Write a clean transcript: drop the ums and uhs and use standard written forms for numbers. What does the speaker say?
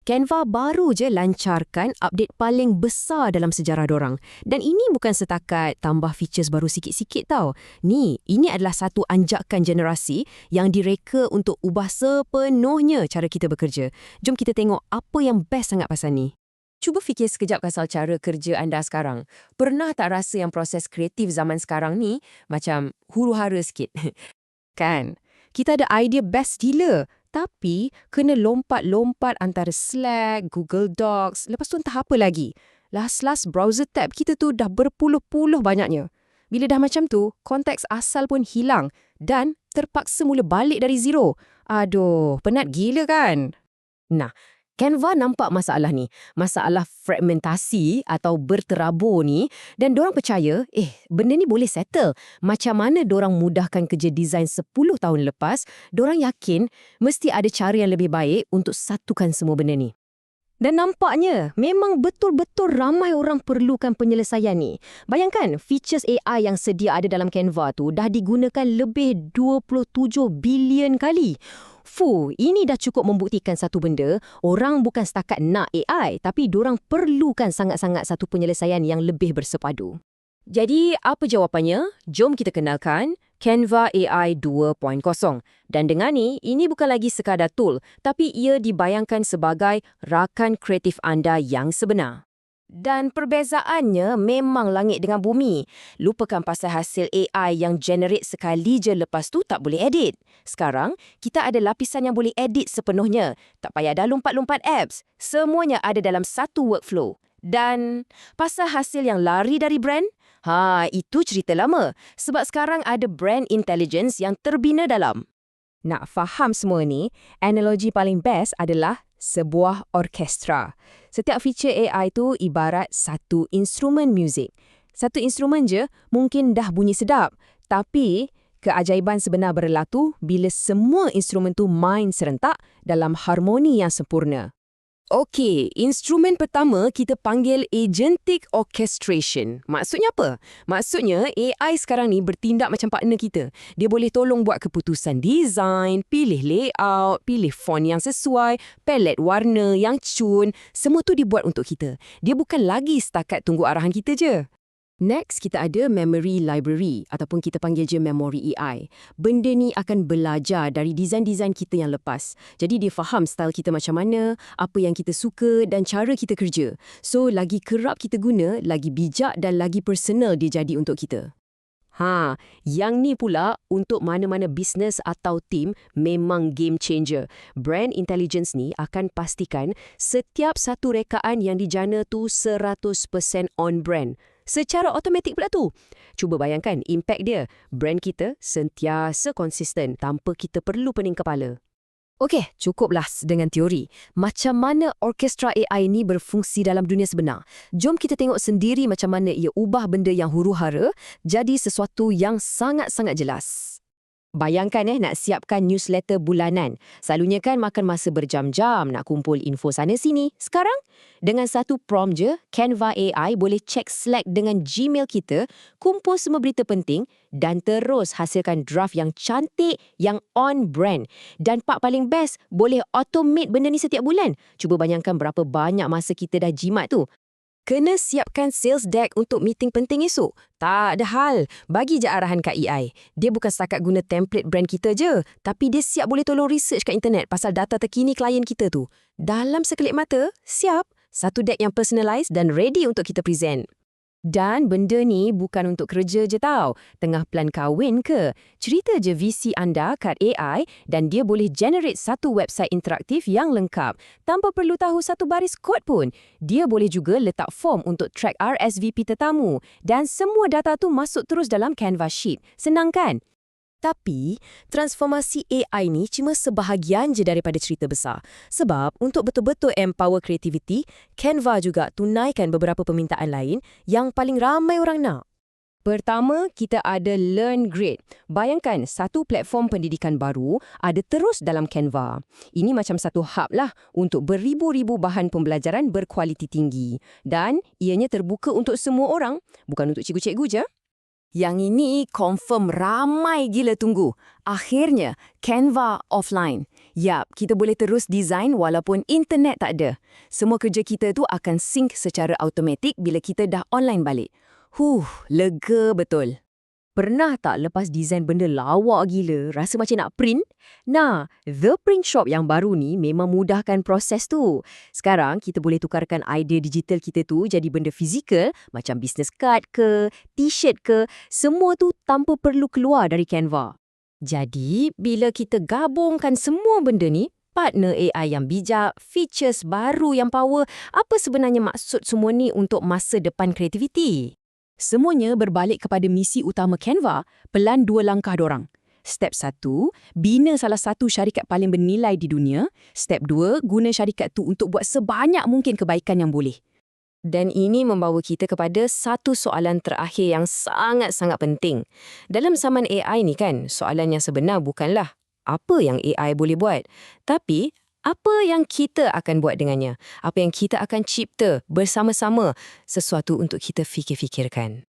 Canva baru je lancarkan update paling besar dalam sejarah dorang. Dan ini bukan setakat tambah features baru sikit-sikit tau. Ini adalah satu anjakan generasi yang direka untuk ubah sepenuhnya cara kita bekerja. Jom kita tengok apa yang best sangat pasal ni. Cuba fikir sekejap pasal cara kerja anda sekarang. Pernah tak rasa yang proses kreatif zaman sekarang ni macam huru-hara sikit? Kan? Kita ada idea best gila. Tapi, kena lompat-lompat antara Slack, Google Docs, lepas tu entah apa lagi. Last browser tab kita tu dah berpuluh-puluh banyaknya. Bila dah macam tu, konteks asal pun hilang dan terpaksa mula balik dari zero. Aduh, penat gila kan? Nah, Canva nampak masalah ni. Masalah fragmentasi atau berterabur ni. Dan dorang percaya, benda ni boleh settle. Macam mana dorang mudahkan kerja desain 10 tahun lepas, dorang yakin mesti ada cara yang lebih baik untuk satukan semua benda ni. Dan nampaknya, memang betul-betul ramai orang perlukan penyelesaian ni. Bayangkan, features AI yang sedia ada dalam Canva tu dah digunakan lebih 27 bilion kali. Ini dah cukup membuktikan satu benda, orang bukan setakat nak AI, tapi dorang perlukan sangat-sangat satu penyelesaian yang lebih bersepadu. Jadi, apa jawapannya? Jom kita kenalkan Canva AI 2.0. Dan dengan ini bukan lagi sekadar tool, tapi ia dibayangkan sebagai rakan kreatif anda yang sebenar. Dan perbezaannya memang langit dengan bumi. Lupakan pasal hasil AI yang generate sekali je lepas tu tak boleh edit. Sekarang, kita ada lapisan yang boleh edit sepenuhnya. Tak payah dah lompat-lompat apps. Semuanya ada dalam satu workflow. Dan pasal hasil yang lari dari brand? Itu cerita lama. Sebab sekarang ada brand intelligence yang terbina dalam. Nak faham semua ni, analogi paling best adalah sebuah orkestra. Setiap feature AI tu ibarat satu instrumen muzik. Satu instrumen je mungkin dah bunyi sedap, tapi keajaiban sebenar berlaku bila semua instrumen tu main serentak dalam harmoni yang sempurna. Okey, instrumen pertama kita panggil agentic orchestration. Maksudnya apa? Maksudnya AI sekarang ni bertindak macam partner kita. Dia boleh tolong buat keputusan design, pilih layout, pilih font yang sesuai, palet warna yang cun. Semua tu dibuat untuk kita. Dia bukan lagi setakat tunggu arahan kita je. Next, kita ada memory library ataupun kita panggil je memory AI. Benda ni akan belajar dari desain-desain kita yang lepas. Jadi dia faham style kita macam mana, apa yang kita suka dan cara kita kerja. So, lagi kerap kita guna, lagi bijak dan lagi personal dia jadi untuk kita. Yang ni pula untuk mana-mana bisnes atau tim memang game changer. Brand intelligence ni akan pastikan setiap satu rekaan yang dijana tu 100% on brand. Secara automatik pula tu. Cuba bayangkan impact dia. Brand kita sentiasa konsisten tanpa kita perlu pening kepala. Okey, cukuplah dengan teori. Macam mana orkestra AI ni berfungsi dalam dunia sebenar? Jom kita tengok sendiri macam mana ia ubah benda yang huru-hara jadi sesuatu yang sangat-sangat jelas. Bayangkan nak siapkan newsletter bulanan. Selalunya kan makan masa berjam-jam nak kumpul info sana-sini. Sekarang, dengan satu prompt je, Canva AI boleh cek Slack dengan Gmail kita, kumpul semua berita penting dan terus hasilkan draft yang cantik, yang on brand. Dan part paling best, boleh automate benda ni setiap bulan. Cuba bayangkan berapa banyak masa kita dah jimat tu. Kena siapkan sales deck untuk meeting penting esok. Tak ada hal. Bagi je arahan kat AI. Dia bukan setakat guna template brand kita je. Tapi dia siap boleh tolong research kat internet pasal data terkini klien kita tu. Dalam sekelip mata, siap. Satu deck yang personalised dan ready untuk kita present. Dan benda ni bukan untuk kerja je tau. Tengah plan kahwin ke? Cerita je VC anda kat AI dan dia boleh generate satu website interaktif yang lengkap. Tanpa perlu tahu satu baris kod pun. Dia boleh juga letak form untuk track RSVP tetamu. Dan semua data tu masuk terus dalam Canva Sheet. Senang kan? Tapi, transformasi AI ni cuma sebahagian je daripada cerita besar. Sebab, untuk betul-betul empower creativity, Canva juga tunaikan beberapa permintaan lain yang paling ramai orang nak. Pertama, kita ada Learn Grade. Bayangkan, satu platform pendidikan baru ada terus dalam Canva. Ini macam satu hub lah untuk beribu-ribu bahan pembelajaran berkualiti tinggi. Dan, ianya terbuka untuk semua orang, bukan untuk cikgu-cikgu je. Yang ini confirm ramai gila tunggu. Akhirnya, Canva Offline. Yap, kita boleh terus design walaupun internet tak ada. Semua kerja kita tu akan sync secara automatik bila kita dah online balik. Lega betul. Pernah tak lepas design benda lawak gila, rasa macam nak print? Nah, The Print Shop yang baru ni memang mudahkan proses tu. Sekarang, kita boleh tukarkan idea digital kita tu jadi benda fizikal, macam business card ke, t-shirt ke, semua tu tanpa perlu keluar dari Canva. Jadi, bila kita gabungkan semua benda ni, partner AI yang bijak, features baru yang power, apa sebenarnya maksud semua ni untuk masa depan kreativiti? Semuanya berbalik kepada misi utama Canva, pelan 2 langkah dorang. Step 1, bina salah satu syarikat paling bernilai di dunia. Step 2, guna syarikat tu untuk buat sebanyak mungkin kebaikan yang boleh. Dan ini membawa kita kepada satu soalan terakhir yang sangat-sangat penting. Dalam zaman AI ni kan, soalan yang sebenar bukanlah apa yang AI boleh buat, tapi apa yang kita akan buat dengannya? Apa yang kita akan cipta bersama-sama? Sesuatu untuk kita fikir-fikirkan.